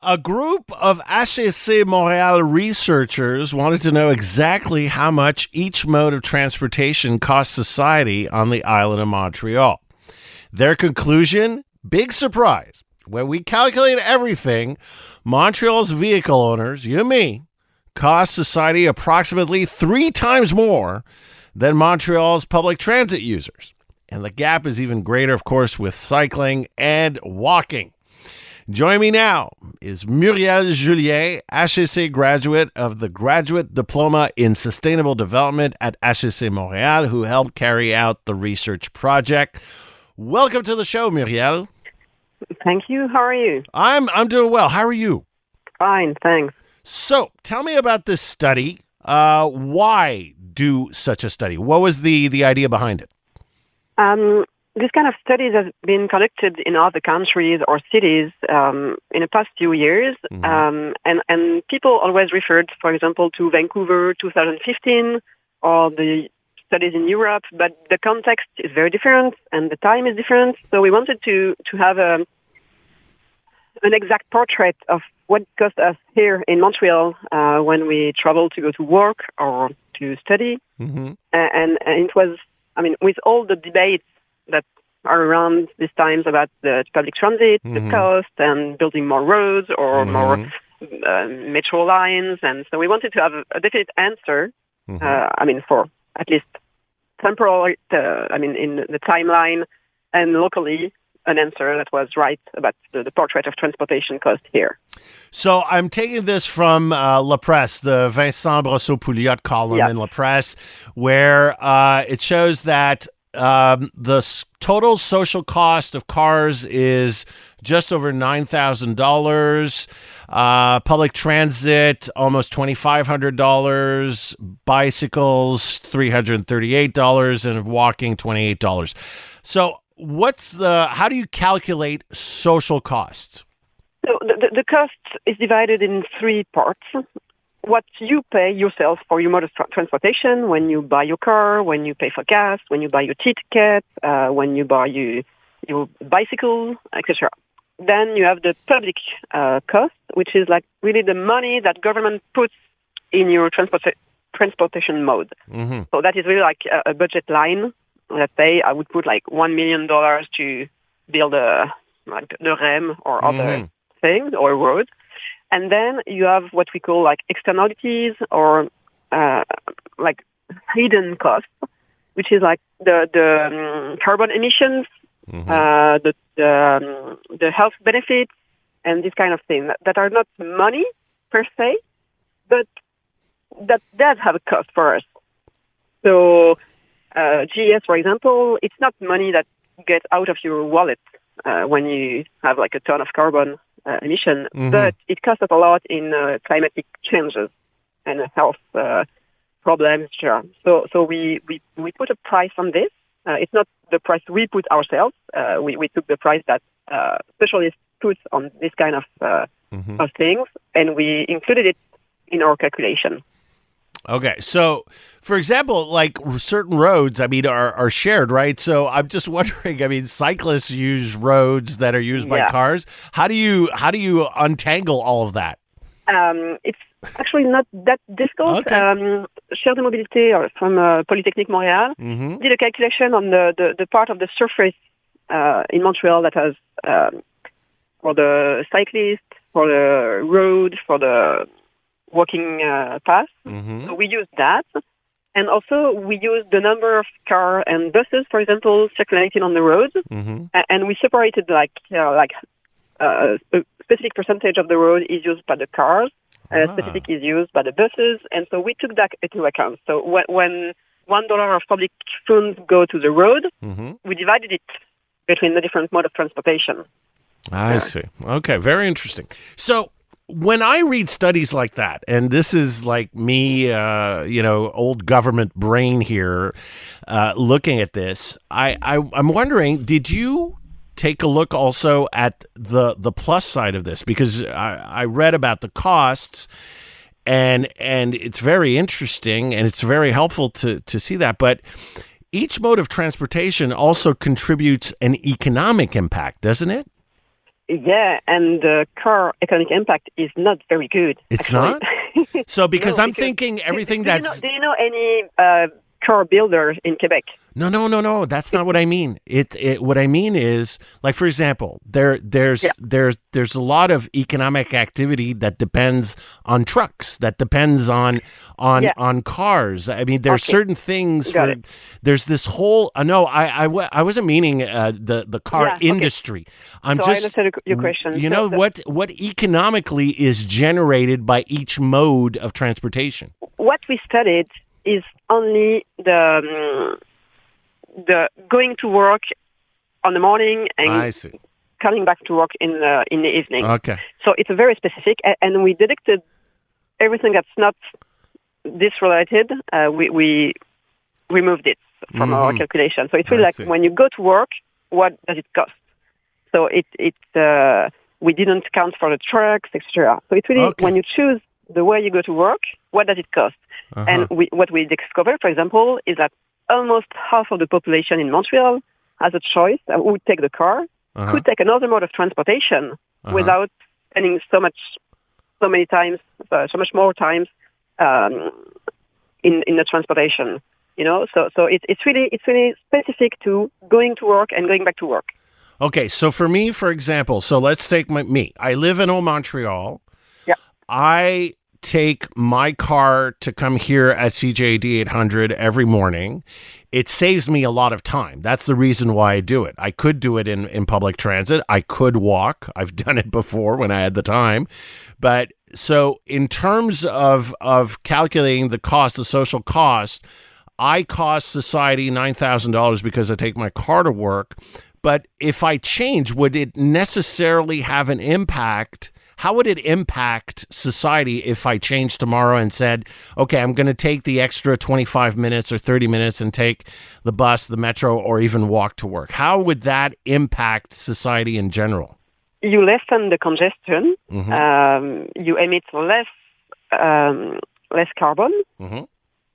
A group of HEC Montréal researchers wanted to know exactly how much each mode of transportation costs society on the island of Montreal. Their conclusion? Big surprise. When we calculate everything, Montreal's vehicle owners, you and me, cost society approximately 3 times more than Montreal's public transit users. And the gap is even greater, of course, with cycling and walking. Joining me now is Muriel Julien, HEC graduate of the Graduate Diploma in Sustainable Development at HEC Montréal, who helped carry out the research project. Welcome to the show, Muriel. Thank you. How are you? I'm doing well. How are you? Fine, thanks. So, tell me about this study. Why do such a study? What was the idea behind it? This kind of studies has been conducted in other countries or cities in the past few years, and people always referred, for example, to Vancouver 2015 or the studies in Europe, but the context is very different and the time is different. So we wanted to have an exact portrait of what it cost us here in Montreal when we travel to go to work or to study, and it was, I mean, with all the debates that are around these times about the public transit, the cost, and building more roads or more metro lines. And so we wanted to have a definite answer, I mean, for at least temporal, in the timeline, and locally, an answer that was right about the portrait of transportation cost here. So I'm taking this from La Presse, the Vincent Brosseau-Pouliot column in La Presse, where it shows that the total social cost of cars is just over $9,000. Public transit, almost $2,500. Bicycles, $338, and walking, $28. So how do you calculate social costs? So the cost is divided in 3 parts. What you pay yourself for your mode of transportation, when you buy your car, when you pay for gas, when you buy your ticket, when you buy your bicycle, etc. Then you have the public cost, which is like really the money that government puts in your transportation mode. So that is really like a budget line. Let's say I would put like $1 million to build the REM or other things or roads. And then you have what we call like externalities or like hidden costs, which is like the carbon emissions, the health benefits, and this kind of thing that are not money per se, but that does have a cost for us. So GES, for example, it's not money that gets out of your wallet when you have like a ton of carbon emission, but it costs us a lot in climatic changes and health problems. Sure. So we put a price on this. It's not the price we put ourselves. We took the price that specialists put on this kind of things, and we included it in our calculation. Okay, so for example, like certain roads, I mean, are shared, right? So I'm just wondering. I mean, cyclists use roads that are used by cars. How do you untangle all of that? It's actually not that difficult. Okay. Shared Mobilité from Polytechnique Montréal did a calculation on the part of the surface in Montreal that has for the cyclist, for the road, for the walking path. So we use that. And also we use the number of car and buses, for example, circulating on the road. And we separated a specific percentage of the road is used by the cars, a specific is used by the buses. And so we took that into account. So when $1 of public funds go to the road, we divided it between the different mode of transportation. I see. Okay, very interesting. So when I read studies like that, and this is like me, old government brain here, looking at this, I'm wondering, did you take a look also at the plus side of this? Because I read about the costs, and it's very interesting, and it's very helpful to see that. But each mode of transportation also contributes an economic impact, doesn't it? Yeah, and the car economic impact is not very good. It's actually. not? So because No, I'm thinking everything do that's... do you know any car builder in Quebec? No. That's not what I mean. What I mean is, like, for example, there's a lot of economic activity that depends on trucks, that depends on cars. I mean, there's certain things there's this whole. No, I wasn't meaning the car industry. I understand your question. You know what economically is generated by each mode of transportation? What we studied is only the going to work on the morning and coming back to work in the evening. Okay. So it's a very specific, and we deducted everything that's not this related. We removed it from our calculation. So it's really like when you go to work, what does it cost? So we didn't count for the trucks, etc. So it's really when you choose the way you go to work, what does it cost? And what we discovered, for example, is that almost half of the population in Montreal has a choice, would take the car, could take another mode of transportation without spending so much more times in the transportation. You know, so it's really specific to going to work and going back to work. Okay, so for me, for example, so let's take me. I live in Montreal. Yeah. I take my car to come here at CJD 800 every morning. It saves me a lot of time. That's the reason why I do it. I could do it in public transit. I could walk. I've done it before when I had the time. But so in terms of calculating the cost, the social cost, I cost society $9,000 because I take my car to work. But if I change, would it necessarily have an impact? How would it impact society if I changed tomorrow and said, okay, I'm going to take the extra 25 minutes or 30 minutes and take the bus, the metro, or even walk to work? How would that impact society in general? You lessen the congestion. You emit less carbon,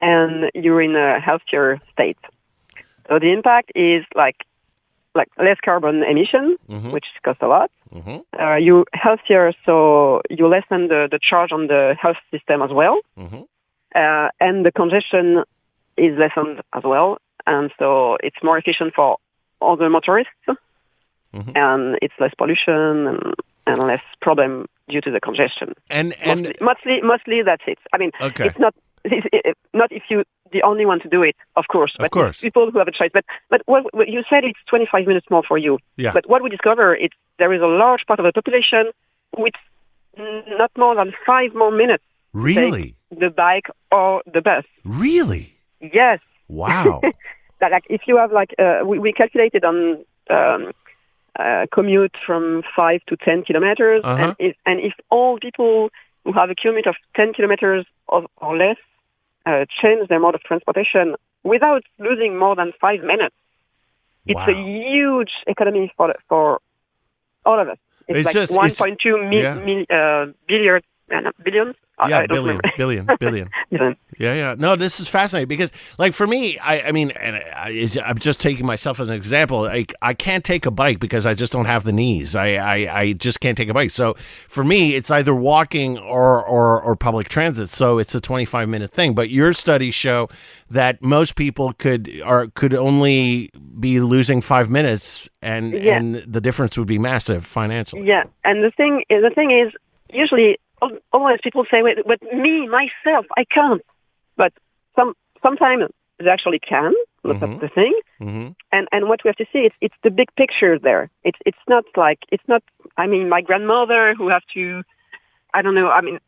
and you're in a healthier state. So the impact is like less carbon emission, which costs a lot. You're healthier, so you lessen the charge on the health system as well. And the congestion is lessened as well. And so it's more efficient for all the motorists. And it's less pollution and less problem due to the congestion. And mostly that's it. I mean, it's not if you the only one to do it, of course. But people who have a choice. But what you said, it's 25 minutes more for you. Yeah. But what we discover is there is a large part of the population with not more than 5 more minutes. Really? To take the bike or the bus. Really? Yes. Wow. Like if you have we calculated on commute from 5 to 10 kilometers, and if all people who have a commute of 10 kilometers or less change their mode of transportation without losing more than 5 minutes, it's a huge economy for all of us. It's like just 1.2 billion. Billion. Yeah. No, this is fascinating because, like, for me, I'm just taking myself as an example. I can't take a bike because I just don't have the knees. I just can't take a bike. So for me, it's either walking or public transit. So it's a 25-minute thing. But your studies show that most people could only be losing 5 minutes, and the difference would be massive financially. Yeah, and the thing is usually. Always people say, "Wait, but myself, I can't." But sometimes they actually can. That's the thing. And what we have to see, it's the big picture there. It's not. I mean, my grandmother who have to, I don't know. I mean,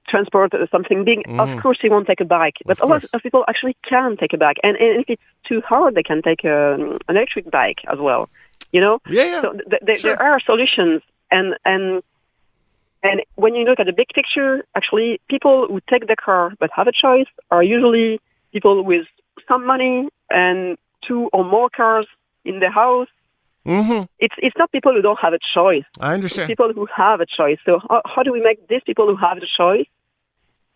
transport something big. Of course, she won't take a bike. But a lot of people actually can take a bike, and if it's too hard, they can take an electric bike as well. You know. Yeah. So there are solutions, and when you look at the big picture, actually, people who take the car but have a choice are usually people with some money and 2 or more cars in the house. It's not people who don't have a choice. I understand. It's people who have a choice. So how do we make these people who have the choice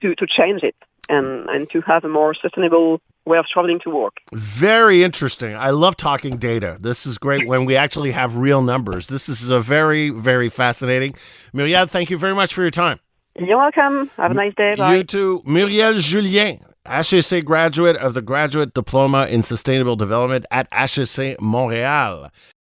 to change it and to have a more sustainable way of traveling to work. Very interesting. I love talking data. This is great when we actually have real numbers. This is a very, very fascinating. Muriel, thank you very much for your time. You're welcome. Have a nice day. Bye. You too. Muriel Julien, HEC graduate of the Graduate Diploma in Sustainable Development at HEC Montréal.